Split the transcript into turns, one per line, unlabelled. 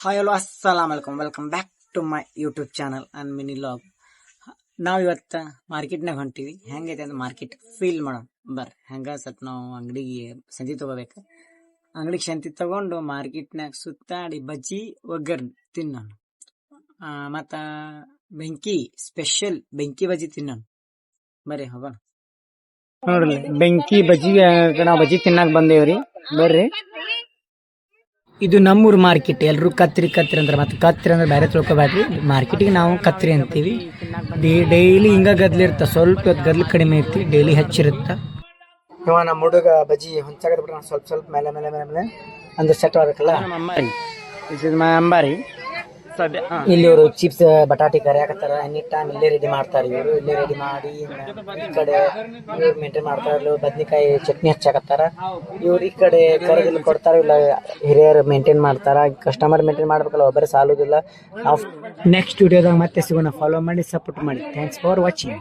Hi hello ಅಸ್ಸಲಾಮ್ welcome back to my YouTube channel and mini vlog. ನಾವು ಇವತ್ತು ಮಾರ್ಕೆಟ್ನಾಗ ಹೊಂಟೀವಿ. ಹೆಂಗೈತೆ ಅಂದ್ರೆ ಮಾರ್ಕೆಟ್ ಫೀಲ್ ಮಾಡೋಣ ಬರ್ರಿ. ಹೆಂಗ ಸ್ವಲ್ಪ ನಾವು ಅಂಗಡಿಗೆ ಸಂತಿ ತಗೋಬೇಕು. ಅಂಗಡಿಗೆ ಸಂತಿ ತಗೊಂಡು ಮಾರ್ಕೆಟ್ನಾಗ ಸುತ್ತಾಡಿ ಬಜ್ಜಿ ಒಗ್ಗರ್ಣೆ ತಿನ್ನೋಣ. ಮತ್ತು ಸ್ಪೆಷಲ್ ಬೆಂಕಿ ಬಜ್ಜಿ ತಿನ್ನೋಣ. ಬರ್ರಿ ಹೋಗೋಣ. ನೋಡ್ರಿ ಬೆಂಕಿ ಬಜ್ಜಿ, ನಾವು ಬಜ್ಜಿ ತಿನ್ನಾಕ ಬಂದೇವ್ರಿ. ಬರ್ರಿ, ಇದು ನಮ್ಮೂರು ಮಾರ್ಕೆಟ್. ಎಲ್ರು ಕತ್ರಿ ಅಂದ್ರೆ ಮತ್ತೆ ಕತ್ರಿ ಅಂದ್ರೆ ಬೇರೆ ತಿಳ್ಕೊಬೇಡ್ರಿ. ಮಾರ್ಕೆಟಿಗೆ ನಾವು ಕತ್ರಿ ಅಂತೀವಿ. ಡೈಲಿ ಹಿಂಗ ಗದ್ಲಿರ್ತ, ಸ್ವಲ್ಪ ಹೊತ್ತು ಗದ್ಲು ಕಡಿಮೆ ಐತಿ, ಡೈಲಿ ಹೆಚ್ಚಿರುತ್ತ. ಇವ ನಮ್ಮ ಹುಡುಗ ಬಜ್ಜಿ ಹೊಂಚಾಗದ್ ಬಿಟ್ರೆ ಸ್ವಲ್ಪ ಮೇಲೆ ಮೇಲೆ ಮೇಲೆ ಮೇಲೆ ಅಂದ್ರೆ ಸೆಟ್ ಆಗಬೇಕಲ್ಲ. ಅಂಬಾರಿ ಇಲ್ಲಿ ಇವರು ಚಿಪ್ಸ್ ಬಟಾಟಿ ಕರಿ ಹಾಕತ್ತಾರ. ಎನಿ ಟೈಮ್ ಇಲ್ಲೇ ರೆಡಿ ಮಾಡ್ತಾರೆ. ಇವರು ಇಲ್ಲೇ ರೆಡಿ ಮಾಡಿ ಈ ಕಡೆ ಇವ್ರು ಮೇಂಟೈನ್ ಮಾಡ್ತಾರ. ಬದ್ನಿಕಾಯಿ ಚಟ್ನಿ ಹಚ್ಚಾಕತ್ತಾರ. ಇವ್ರು ಈ ಕಡೆ ಕರೆದಿಲ್ಲ ಕೊಡ್ತಾರ. ಇಲ್ಲ ಹಿರಿಯರು ಮೇಂಟೈನ್ ಮಾಡ್ತಾರ. ಕಸ್ಟಮರ್ ಮೇಂಟೈನ್ ಮಾಡ್ಬೇಕಲ್ಲ, ಒಬ್ಬರೇ ಸಾಲುದಿಲ್ಲ. ನಾವು ನೆಕ್ಸ್ಟ್ ವಿಡಿಯೋದಾಗ ಮತ್ತೆ ಸಿಗೋಣ. ಫಾಲೋ ಮಾಡಿ, ಸಪೋರ್ಟ್ ಮಾಡಿ. Thanks for watching.